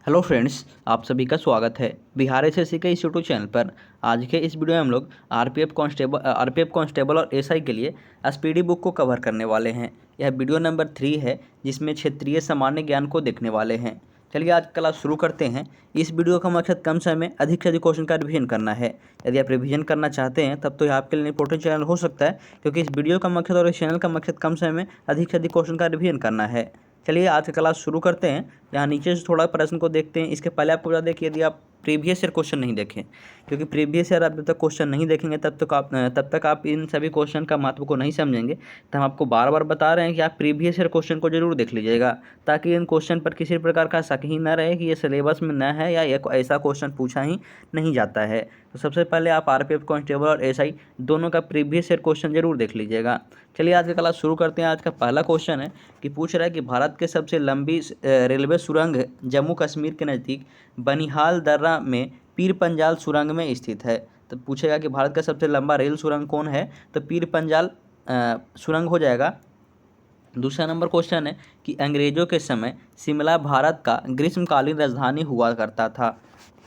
Hello friends, आप सभी का स्वागत है बिहार एसएससी के इस यूट्यूब चैनल पर। आज के इस वीडियो में हम लोग आरपीएफ कांस्टेबल और एसआई के लिए एसपीडी बुक को कवर करने वाले हैं। यह वीडियो नंबर 3 है जिसमें क्षेत्रीय सामान्य ज्ञान को देखने वाले हैं। चलिए आज क्लास शुरू करते हैं। इस वीडियो का मकसद कम समय में अधिक से अधिक क्वेश्चन का रिवीजन करना है। यदि आप रिवीजन करना चाहते हैं तब तो यह आपके लिए इंपॉर्टेंट चैनल हो सकता है, क्योंकि इस वीडियो का मकसद और इस चैनल का मकसद कम समय में अधिक से अधिक क्वेश्चन का रिवीजन करना है। चलिए आज का क्लास शुरू करते हैं। यहाँ नीचे से थोड़ा प्रश्न को देखते हैं। इसके पहले आपको बता दें कि यदि आप प्रीवियस ईयर क्वेश्चन नहीं देखें, क्योंकि प्रीवियस ईयर आप जब तक क्वेश्चन नहीं देखेंगे तब तक आप इन सभी क्वेश्चन का महत्व को नहीं समझेंगे। तो हम आपको बार बार बता रहे हैं कि आप प्रीवियस ईयर क्वेश्चन को जरूर देख लीजिएगा, ताकि इन क्वेश्चन पर किसी प्रकार का शक ही न रहे कि ये सिलेबस में न है या एक ऐसा क्वेश्चन पूछा ही नहीं जाता है। तो सबसे पहले आप आरपीएफ कांस्टेबल और एसआई दोनों का प्रीवियस ईयर क्वेश्चन जरूर देख लीजिएगा। चलिए आज का क्लास शुरू करते हैं। आज का पहला क्वेश्चन है कि पूछ रहा है कि भारत के सबसे लंबी रेलवे सुरंग जम्मू कश्मीर के नज़दीक बनिहाल दर्रा में पीर पंजाल सुरंग में स्थित है। तो पूछेगा कि भारत का सबसे लंबा रेल सुरंग कौन है, तो पीर पंजाल सुरंग हो जाएगा। दूसरा नंबर क्वेश्चन है कि अंग्रेजों के समय शिमला भारत का ग्रीष्मकालीन राजधानी हुआ करता था।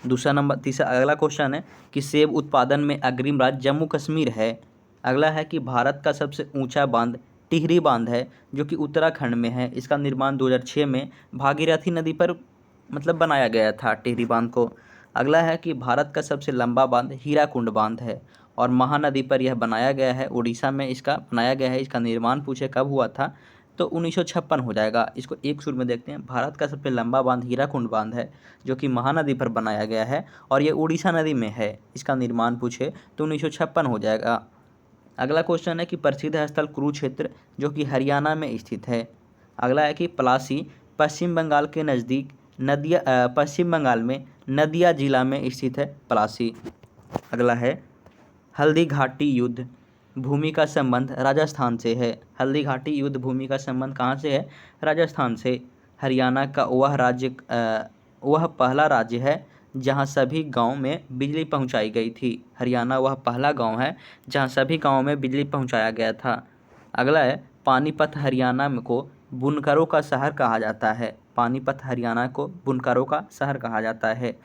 अगला क्वेश्चन है कि सेब उत्पादन में अग्रिम राज्य जम्मू कश्मीर है। अगला है कि भारत का सबसे ऊंचा बांध टिहरी बांध है, जो कि उत्तराखंड में है। इसका निर्माण 2006 में भागीरथी नदी पर बनाया गया था टिहरी बांध को। अगला है कि भारत का सबसे लंबा बांध हीराकुंड बांध है और महानदी पर यह बनाया गया है, उड़ीसा में इसका बनाया गया है। इसका निर्माण पूछे कब हुआ था, तो 1956 हो जाएगा। इसको एक सुर में देखते हैं। भारत का सबसे लंबा बांध हीराकुंड बांध है, जो कि महानदी पर बनाया गया है और ये उड़ीसा नदी में है। इसका निर्माण पूछे तो 1956 हो जाएगा। अगला क्वेश्चन है कि प्रसिद्ध स्थल कुरुक्षेत्र, जो कि हरियाणा में स्थित है। अगला है कि पलासी पश्चिम बंगाल के नज़दीक पश्चिम बंगाल में नदिया जिला में स्थित है पलासी। अगला है हल्दी घाटी युद्ध भूमि का संबंध राजस्थान से है। हल्दी घाटी युद्ध भूमि का संबंध कहाँ से है? राजस्थान से। हरियाणा का वह पहला राज्य है जहाँ सभी गांव में बिजली पहुँचाई गई थी। हरियाणा वह पहला गांव है जहाँ सभी गांवों में बिजली पहुँचाया गया था। अगला है पानीपत हरियाणा को बुनकरों का शहर कहा जाता है। पानीपत हरियाणा को बुनकरों का शहर कहा जाता है।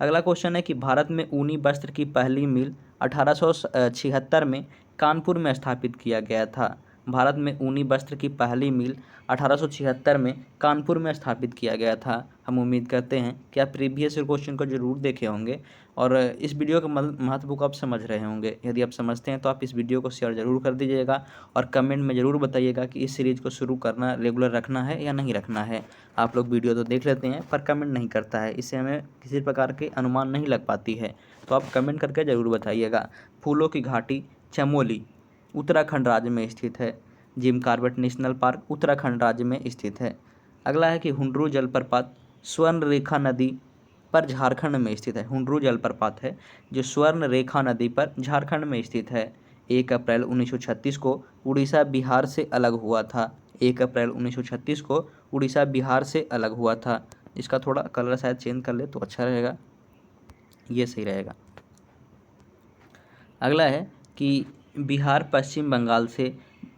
अगला क्वेश्चन है कि भारत में ऊनी वस्त्र की पहली मिल 1876 में कानपुर में स्थापित किया गया था। भारत में ऊनी वस्त्र की पहली मिल 1876 में कानपुर में स्थापित किया गया था। हम उम्मीद करते हैं कि आप प्रीवियस क्वेश्चन को जरूर देखे होंगे और इस वीडियो के महत्व को आप समझ रहे होंगे। यदि आप समझते हैं तो आप इस वीडियो को शेयर जरूर कर दीजिएगा और कमेंट में ज़रूर बताइएगा कि इस सीरीज़ को शुरू करना रेगुलर रखना है या नहीं रखना है। आप लोग वीडियो तो देख लेते हैं पर कमेंट नहीं करता है, इससे हमें किसी प्रकार के अनुमान नहीं लग पाती है। तो आप कमेंट करके ज़रूर बताइएगा। फूलों की घाटी चमोली उत्तराखंड राज्य में स्थित है। Jim Corbett national park Uttarakhand राज्य में स्थित है। अगला है कि हुंड्रू जलप्रपात स्वर्ण रेखा नदी पर झारखंड में स्थित है। हुंड्रू जलप्रपात है जो स्वर्ण रेखा नदी पर झारखंड में स्थित है। 1 अप्रैल 1936 को उड़ीसा बिहार से अलग हुआ था। 1 अप्रैल 1936 को उड़ीसा बिहार से अलग हुआ था। इसका थोड़ा कलर शायद चेंज कर ले तो अच्छा रहेगा, ये सही रहेगा। अगला है कि बिहार पश्चिम बंगाल से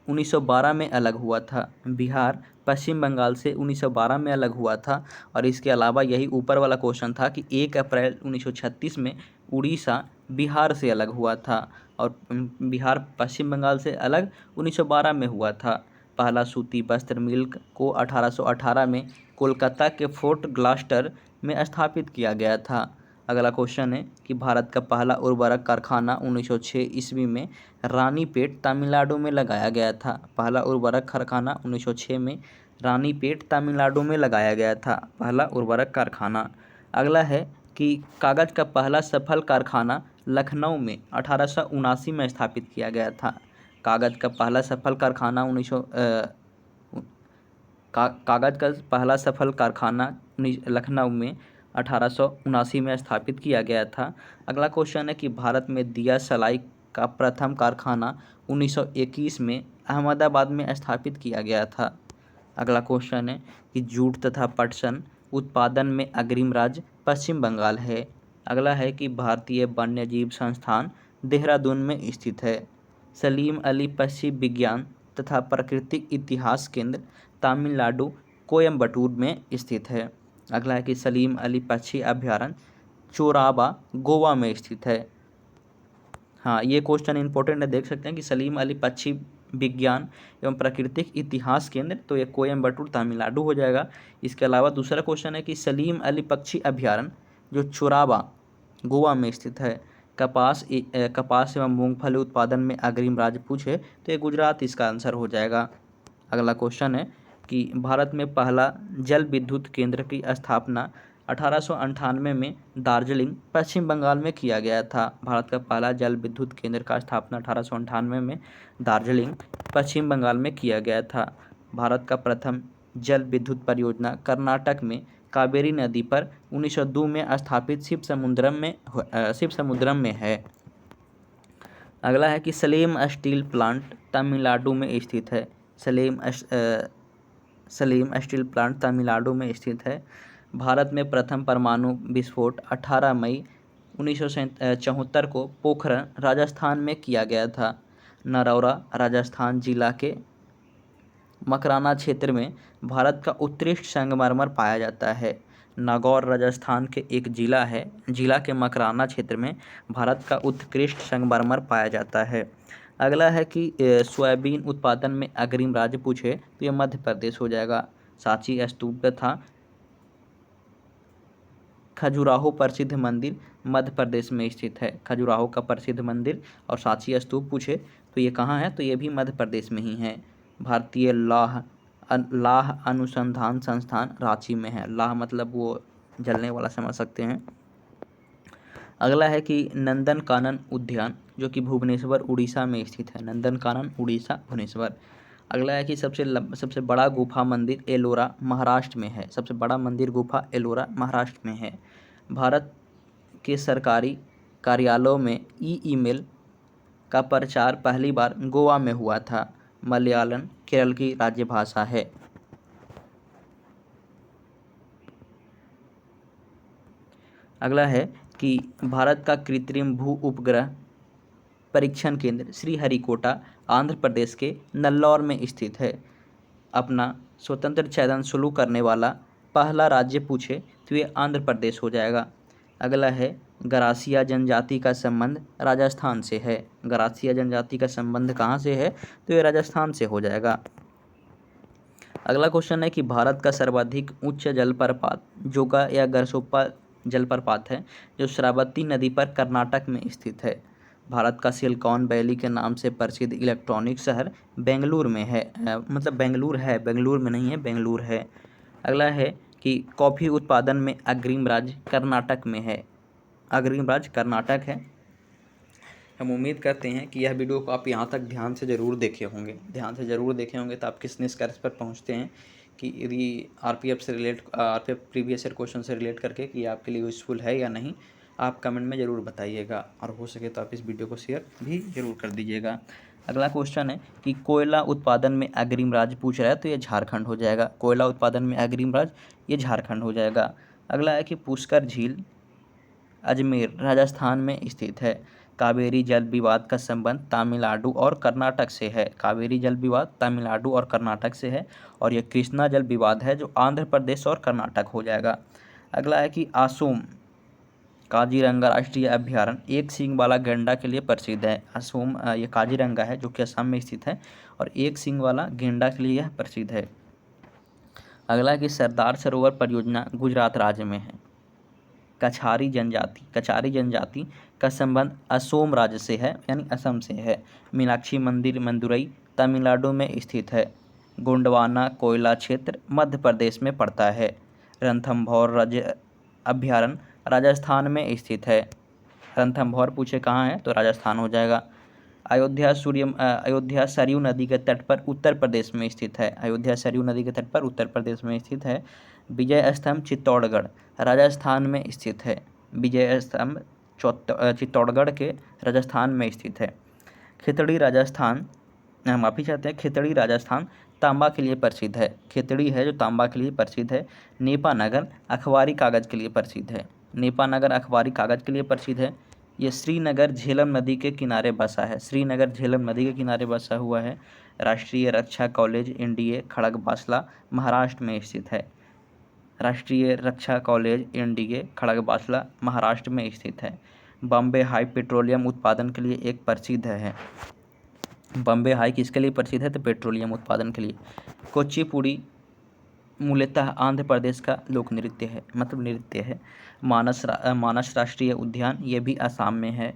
1912 में अलग हुआ था। बिहार पश्चिम बंगाल से 1912 में अलग हुआ था। और इसके अलावा यही ऊपर वाला क्वेश्चन था कि 1 अप्रैल 1936 में उड़ीसा बिहार से अलग हुआ था और बिहार पश्चिम बंगाल से अलग 1912 में हुआ था। पहला सूती वस्त्र मिल को 1818 में कोलकाता के फोर्ट ग्लास्टर में स्थापित किया गया था। अगला क्वेश्चन है कि भारत का पहला उर्वरक कारखाना 1906 ईस्वी में रानीपेट तमिलनाडु में लगाया गया था। पहला उर्वरक कारखाना 1906 में रानीपेट तमिलनाडु में लगाया गया था, पहला उर्वरक कारखाना। अगला है कि कागज़ का पहला सफल कारखाना लखनऊ में 1879 में स्थापित किया गया था। कागज़ का पहला सफल कारखाना कागज़ का पहला सफल कारखाना लखनऊ में 1879 में स्थापित किया गया था। अगला क्वेश्चन है कि भारत में दिया सलाई का प्रथम कारखाना 1921 में अहमदाबाद में स्थापित किया गया था। अगला क्वेश्चन है कि जूट तथा पटसन उत्पादन में अग्रिम राज्य पश्चिम बंगाल है। अगला है कि भारतीय वन्यजीव संस्थान देहरादून में स्थित है। सलीम अली पक्षी विज्ञान तथा प्राकृतिक इतिहास केंद्र तमिलनाडु कोयम्बटूर में स्थित है। अगला है कि सलीम अली पक्षी अभ्यारण्य चोराबा गोवा में स्थित है। हाँ, ये क्वेश्चन इंपॉर्टेंट है, देख सकते हैं कि सलीम अली पक्षी विज्ञान एवं प्राकृतिक इतिहास केंद्र, तो ये कोयम्बटूर तमिलनाडु हो जाएगा। इसके अलावा दूसरा क्वेश्चन है कि सलीम अली पक्षी अभ्यारण्य जो चोराबा गोवा में स्थित है, कपास एवं मूंगफली उत्पादन में अग्रिम राज्य पूछे तो ये गुजरात इसका आंसर हो जाएगा। अगला क्वेश्चन है कि भारत में पहला जल विद्युत केंद्र की स्थापना 1898 में दार्जिलिंग पश्चिम बंगाल में किया गया था। भारत का पहला जल विद्युत केंद्र का स्थापना 1898 में दार्जिलिंग पश्चिम बंगाल में किया गया था। भारत का प्रथम जल विद्युत परियोजना कर्नाटक में कावेरी नदी पर 1902 में स्थापित शिव समुद्रम में है। अगला है कि सलेम स्टील प्लांट तमिलनाडु में स्थित है। सलेम स्टील प्लांट तमिलनाडु में स्थित है। भारत में प्रथम परमाणु विस्फोट 18 मई 1974 को पोखरण राजस्थान में किया गया था। नरौरा राजस्थान जिला के मकराना क्षेत्र में भारत का उत्कृष्ट संगमरमर पाया जाता है। नागौर राजस्थान के एक जिला है। जिला के मकराना क्षेत्र में भारत का उत्कृष्ट संगमरमर पाया जाता है। अगला है कि सोयाबीन उत्पादन में अग्रिम राज्य पूछे तो ये मध्य प्रदेश हो जाएगा। सांची स्तूप तथा खजुराहो प्रसिद्ध मंदिर मध्य प्रदेश में स्थित है। खजुराहो का प्रसिद्ध मंदिर और सांची स्तूप पूछे तो ये कहाँ है, तो ये भी मध्य प्रदेश में ही है। भारतीय लाह अनुसंधान संस्थान रांची में है। लाह मतलब वो जलने वाला समझ सकते हैं। अगला है कि नंदनकानन उद्यान जो कि भुवनेश्वर उड़ीसा में स्थित है। नंदनकानन उड़ीसा भुवनेश्वर। अगला है कि सबसे बड़ा गुफा मंदिर एलोरा महाराष्ट्र में है। सबसे बड़ा मंदिर गुफा एलोरा महाराष्ट्र में है। भारत के सरकारी कार्यालयों में ईमेल का प्रचार पहली बार गोवा में हुआ था। मलयालम केरल की राज्य भाषा है। अगला है कि भारत का कृत्रिम भू उपग्रह परीक्षण केंद्र श्रीहरिकोटा आंध्र प्रदेश के नल्लौर में स्थित है। अपना स्वतंत्र चयन शुरू करने वाला पहला राज्य पूछे तो ये आंध्र प्रदेश हो जाएगा। अगला है गरासिया जनजाति का संबंध राजस्थान से है। गरासिया जनजाति का संबंध कहाँ से है, तो ये राजस्थान से हो जाएगा। अगला क्वेश्चन है कि भारत का सर्वाधिक उच्च जलप्रपात जोगा या गरसोप्पा जलप्रपात है जो श्रावती नदी पर कर्नाटक में स्थित है। भारत का सिलिकॉन वैली के नाम से प्रसिद्ध इलेक्ट्रॉनिक शहर बेंगलुरु में है। मतलब बेंगलुरु है, बेंगलुरु में नहीं है, बेंगलुरु है। अगला है कि कॉफ़ी उत्पादन में अग्रिम राज्य कर्नाटक में है। अग्रिम राज्य कर्नाटक है। हम उम्मीद करते हैं कि यह वीडियो को आप यहाँ तक ध्यान से ज़रूर देखे होंगे तो आप किस निष्कर्ष पर पहुँचते हैं कि यदि आरपीएफ प्रीवियस ईयर क्वेश्चन से रिलेट करके कि आपके लिए यूज़फुल है या नहीं, आप कमेंट में ज़रूर बताइएगा और हो सके तो आप इस वीडियो को शेयर भी ज़रूर कर दीजिएगा। अगला क्वेश्चन है कि कोयला उत्पादन में अग्रिम राज्य पूछ रहा है तो ये झारखंड हो जाएगा। कोयला उत्पादन में अग्रिम राज्य ये झारखंड हो जाएगा। अगला है कि पुष्कर झील अजमेर राजस्थान में स्थित है। कावेरी जल विवाद का संबंध तमिलनाडु और कर्नाटक से है। कावेरी जल विवाद तमिलनाडु और कर्नाटक से है और यह कृष्णा जल विवाद है जो आंध्र प्रदेश और कर्नाटक हो जाएगा। अगला है कि असोम काजीरंगा राष्ट्रीय अभ्यारण्य एक सींग वाला गेंडा के लिए प्रसिद्ध है। असोम ये काजीरंगा है जो कि असम में स्थित है और एक सींग वाला गेंडा के लिए यह प्रसिद्ध है। अगला है कि सरदार सरोवर परियोजना गुजरात राज्य में है। कछारी जनजाति का संबंध असोम राज्य से है, यानी असम से है। मीनाक्षी मंदिर मदुरई तमिलनाडु में स्थित है। गोंडवाना कोयला क्षेत्र मध्य प्रदेश में पड़ता है। रणथंभौर राज्य अभ्यारण्य राजस्थान में स्थित है। रणथंभौर पूछे कहाँ है, तो राजस्थान हो जाएगा। अयोध्या सरयू नदी के तट पर उत्तर प्रदेश में स्थित है। अयोध्या सरयू नदी के तट पर उत्तर प्रदेश में स्थित है। विजय स्तंभ चित्तौड़गढ़ राजस्थान में स्थित है। विजय स्तंभ चित्तौड़गढ़ के राजस्थान में स्थित है। खितड़ी राजस्थान तांबा के लिए प्रसिद्ध है। खितड़ी है जो तांबा के लिए प्रसिद्ध है। नेपानगर अखबारी कागज़ के लिए प्रसिद्ध है। नेपानगर अखबारी कागज़ के लिए प्रसिद्ध है। ये श्रीनगर झेलम नदी के किनारे बसा है। श्रीनगर झेलम नदी के किनारे बसा हुआ है। राष्ट्रीय रक्षा कॉलेज एनडीए खड़गवासला महाराष्ट्र में स्थित है। राष्ट्रीय रक्षा कॉलेज एनडीए खड़गवासला महाराष्ट्र में स्थित है। बॉम्बे हाई पेट्रोलियम उत्पादन के लिए एक प्रसिद्ध है। बॉम्बे हाई किसके लिए प्रसिद्ध है? तो पेट्रोलियम उत्पादन के लिए। कुचिपुड़ी मूलतः आंध्र प्रदेश का लोक नृत्य है, मतलब नृत्य है। मानस राष्ट्रीय उद्यान ये भी असम में है।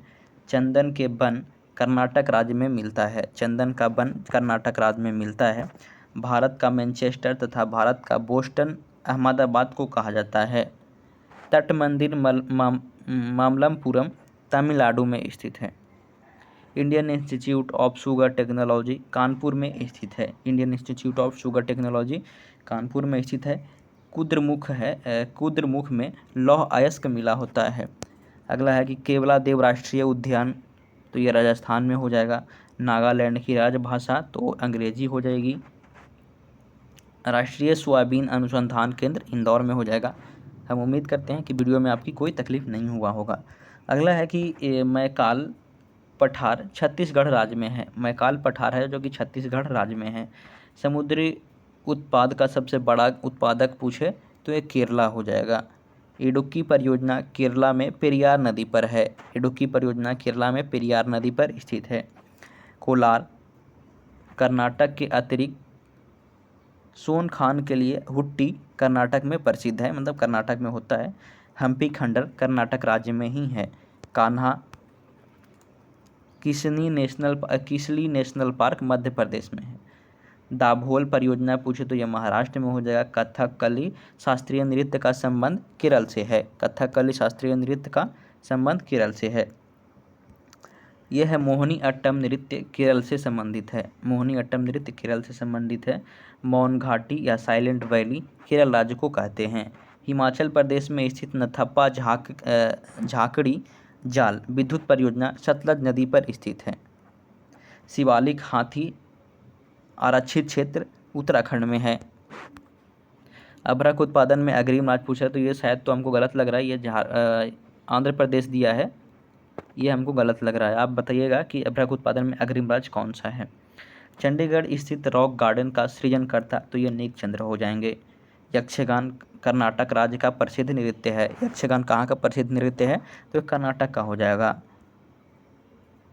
चंदन के वन कर्नाटक राज्य में मिलता है। चंदन का वन कर्नाटक राज्य में मिलता है। भारत का मैनचेस्टर तथा भारत का बोस्टन अहमदाबाद को कहा जाता है। तट मंदिर मामल्लपुरम तमिलनाडु में स्थित है। Indian institute of sugar technology Kanpur में स्थित है। Indian institute of sugar technology Kanpur में स्थित है। कुद्रमुख में लौह अयस्क मिला होता है। अगला है कि केवलादेव राष्ट्रीय उद्यान, तो ये राजस्थान में हो जाएगा। नागालैंड की राजभाषा तो अंग्रेजी हो जाएगी। राष्ट्रीय सोयाबीन अनुसंधान केंद्र इंदौर में हो जाएगा। हम उम्मीद करते हैं कि वीडियो में आपकी कोई तकलीफ नहीं हुआ होगा। अगला है कि मैकाल पठार छत्तीसगढ़ राज्य में है। मैकाल पठार है जो कि छत्तीसगढ़ राज्य में है। समुद्री उत्पाद का सबसे बड़ा उत्पादक पूछे तो ये केरला हो जाएगा। इडुक्की परियोजना केरला में पेरियार नदी पर है। इडुक्की परियोजना केरला में पेरियार नदी पर स्थित है। कोलार कर्नाटक के अतिरिक्त सोनखान के लिए हुट्टी कर्नाटक में प्रसिद्ध है, मतलब कर्नाटक में होता है। हम्पी खंडर कर्नाटक राज्य में ही है। कान्हा किसली नेशनल पार्क मध्य प्रदेश में है। दाभोल परियोजना पूछे तो यह महाराष्ट्र में हो जाएगा। कथकली शास्त्रीय नृत्य का संबंध केरल से है। कथकली शास्त्रीय नृत्य का संबंध केरल से है। यह है मोहिनी अट्टम नृत्य केरल से संबंधित है। मोहिनी अट्टम नृत्य केरल से संबंधित है। मौन घाटी या साइलेंट वैली केरल राज्य को कहते हैं। हिमाचल प्रदेश में स्थित नथप्पा झाकड़ी जाल विद्युत परियोजना सतलज नदी पर स्थित है। शिवालिक हाथी आरक्षित क्षेत्र उत्तराखंड में है। अभ्रक उत्पादन में अग्रिम राज्य पूछा तो ये शायद तो हमको गलत लग रहा है। ये आंध्र प्रदेश दिया है, ये हमको गलत लग रहा है। आप बताइएगा कि अभ्रक उत्पादन में अग्रिम राज्य कौन सा है। चंडीगढ़ स्थित रॉक गार्डन का सृजनकर्ता तो ये नेकचंद्र हो जाएंगे। यक्षगान कर्नाटक राज्य का प्रसिद्ध नृत्य है। यक्षगान कहाँ का प्रसिद्ध नृत्य है? तो कर्नाटक का हो जाएगा।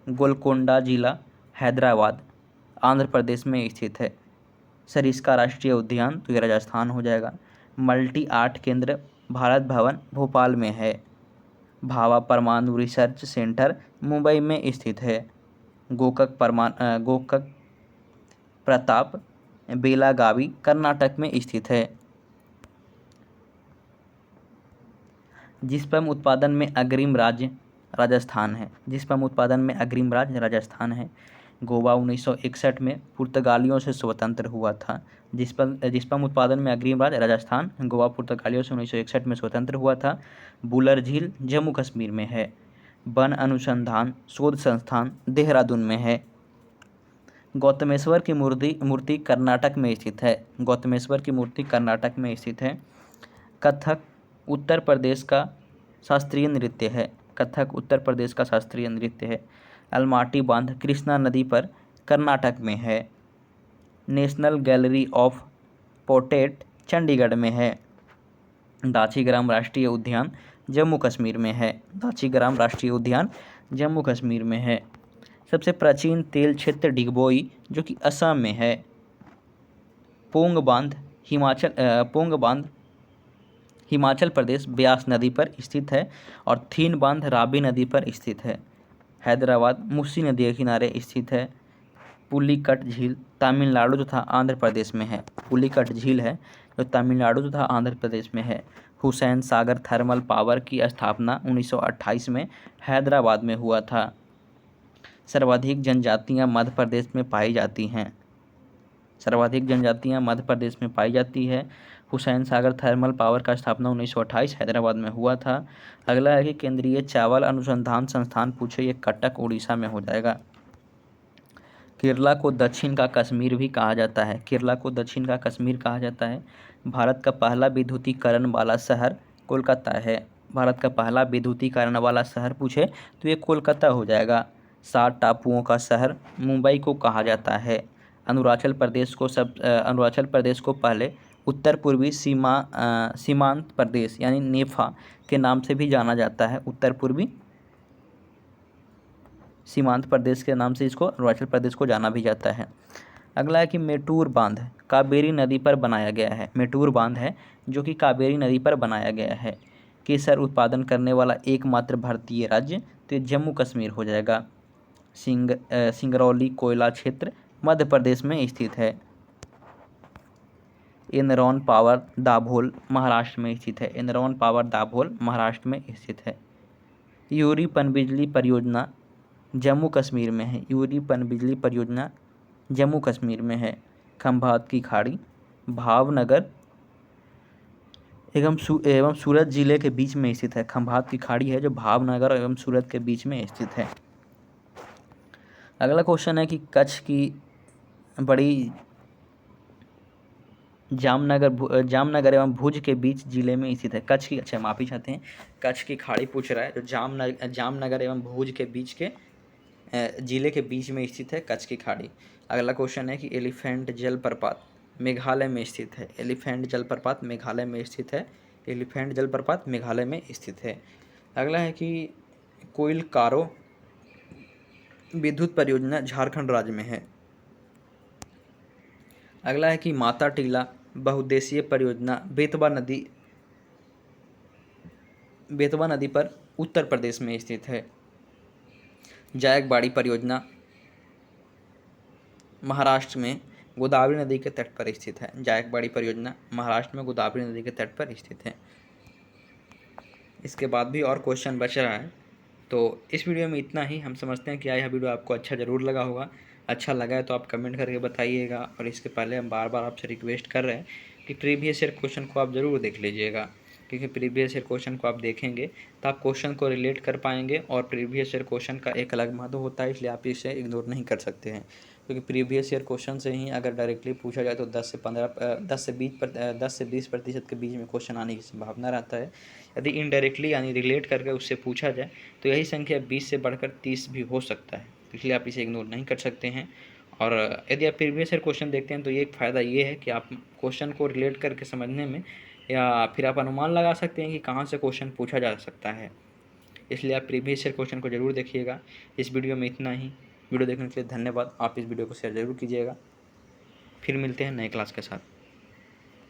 गोलकोंडा जिला हैदराबाद आंध्र प्रदेश में स्थित है। सरिस्का राष्ट्रीय उद्यान तो ये राजस्थान हो जाएगा। मल्टी आर्ट केंद्र भारत भवन भोपाल में है। भाभा परमाणु रिसर्च सेंटर मुंबई में स्थित है। गोकक प्रताप बेलागावी कर्नाटक में स्थित है। जिस्पम उत्पादन में अग्रिम राज्य राजस्थान है। जिस्पम उत्पादन में अग्रिम राज्य राजस्थान है। गोवा 1961 में पुर्तगालियों से स्वतंत्र हुआ था। जिस्पम उत्पादन में अग्रिम राज्य राजस्थान। गोवा पुर्तगालियों से 1961 में स्वतंत्र हुआ था। बुलर झील जम्मू कश्मीर में है। वन अनुसंधान शोध संस्थान देहरादून में है। गौतमेश्वर की मूर्ति कर्नाटक में स्थित है। गौतमेश्वर की मूर्ति कर्नाटक में स्थित है। कथक उत्तर प्रदेश का शास्त्रीय नृत्य है। कथक उत्तर प्रदेश का शास्त्रीय नृत्य है। अलमाटी बांध कृष्णा नदी पर कर्नाटक में है। National gallery of portrait Chandigarh में है। दाचीग्राम राष्ट्रीय उद्यान जम्मू कश्मीर में है। दाचीग्राम राष्ट्रीय उद्यान जम्मू कश्मीर में है। सबसे प्राचीन तेल क्षेत्र डिगबोई जो कि असम में है। पोंग बांध हिमाचल प्रदेश ब्यास नदी पर स्थित है और थीन बांध रावी नदी पर स्थित है। हैदराबाद मुस्सी नदी के किनारे स्थित है। पुलिकट झील तमिलनाडु तथा आंध्र प्रदेश में है। पुलिकट झील है जो तमिलनाडु तथा आंध्र प्रदेश में है। हुसैन सागर थर्मल पावर की स्थापना 1928 में हैदराबाद में हुआ था। सर्वाधिक जनजातियां मध्य प्रदेश में पाई जाती हैं। सर्वाधिक जनजातियां मध्य प्रदेश में पाई जाती है। हुसैन सागर थर्मल पावर का स्थापना 1928 हैदराबाद में हुआ था। अगला है कि केंद्रीय चावल अनुसंधान संस्थान पूछे, ये कटक उड़ीसा में हो जाएगा। केरला को दक्षिण का कश्मीर भी कहा जाता है। केरला को दक्षिण का कश्मीर कहा जाता है। भारत का पहला विद्युतीकरण वाला शहर कोलकाता है। भारत का पहला विद्युतीकरण वाला शहर पूछे तो ये कोलकाता हो जाएगा। 7 टापुओं का शहर मुंबई को कहा जाता है। अरुणाचल प्रदेश को पहले उत्तर पूर्वी सीमांत प्रदेश यानी नेफा के नाम से भी जाना जाता है। उत्तर पूर्वी सीमांत प्रदेश के नाम से इसको अरुणाचल प्रदेश को जाना भी जाता है। अगला है कि मेटूर बांध कावेरी नदी पर बनाया गया है। मेटूर बांध है जो कि कावेरी नदी पर बनाया गया है। केसर उत्पादन करने वाला एकमात्र भारतीय राज्य तो ये जम्मू कश्मीर हो जाएगा। सिंगरौली कोयला क्षेत्र मध्य प्रदेश में स्थित है। एनरॉन पावर दाभोल महाराष्ट्र में स्थित है। एनरॉन पावर दाभोल महाराष्ट्र में स्थित है। यूरी पनबिजली परियोजना जम्मू कश्मीर में है। यूरी पनबिजली परियोजना जम्मू कश्मीर में है। खंभात की खाड़ी भावनगर एवं सूरत जिले के बीच में स्थित है। खंभात की खाड़ी है जो भावनगर एवं सूरत के बीच में स्थित है। अगला क्वेश्चन है कि कच्छ की बड़ी जामनगर एवं भुज के बीच जिले में स्थित है। कच्छ की माफी चाहते हैं, कच्छ की खाड़ी पूछ रहा है जो जामनगर एवं भुज के बीच के जिले के बीच में स्थित है कच्छ की खाड़ी। अगला क्वेश्चन है कि एलिफेंट जलप्रपात मेघालय में स्थित है। एलिफेंट जलप्रपात मेघालय में स्थित है। एलिफेंट जलप्रपात मेघालय में स्थित है। अगला है कि कोयल कारो विद्युत परियोजना झारखंड राज्य में है। अगला है कि माता टीला बहुउद्देशीय परियोजना बेतवा नदी पर उत्तर प्रदेश में स्थित है। जायकबाड़ी परियोजना महाराष्ट्र में गोदावरी नदी के तट पर स्थित है। जायकबाड़ी परियोजना महाराष्ट्र में गोदावरी नदी के तट पर स्थित है। इसके बाद भी और क्वेश्चन बच रहा है, तो इस वीडियो में इतना ही। हम समझते हैं कि यह वीडियो आपको अच्छा ज़रूर लगा होगा। अच्छा लगा है तो आप कमेंट करके बताइएगा। और इसके पहले हम बार बार आपसे रिक्वेस्ट कर रहे हैं कि प्रीवियस ईयर क्वेश्चन को आप ज़रूर देख लीजिएगा, क्योंकि प्रीवियस ईयर क्वेश्चन को आप देखेंगे तो आप क्वेश्चन को रिलेट कर पाएंगे। और प्रीवियस ईयर क्वेश्चन का एक अलग महत्व होता है, इसलिए आप इसे इग्नोर नहीं कर सकते हैं। क्योंकि प्रीवियस ईयर क्वेश्चन से ही अगर डायरेक्टली पूछा जाए तो 10 से 20% के बीच में क्वेश्चन आने की संभावना रहता है। यदि इनडायरेक्टली यानी रिलेट करके उससे पूछा जाए तो यही संख्या 20 से बढ़कर 30 भी हो सकता है, इसलिए आप इसे इग्नोर नहीं कर सकते हैं। और यदि आप प्रीवियस ईयर क्वेश्चन देखते हैं तो ये एक फ़ायदा ये है कि आप क्वेश्चन को रिलेट करके समझने में या फिर आप अनुमान लगा सकते हैं कि कहाँ से क्वेश्चन पूछा जा सकता है। इसलिए आप प्रीवियस ईयर क्वेश्चन को ज़रूर देखिएगा। इस वीडियो में इतना ही। वीडियो देखने के लिए धन्यवाद। आप इस वीडियो को शेयर ज़रूर कीजिएगा। फिर मिलते हैं नए क्लास के साथ।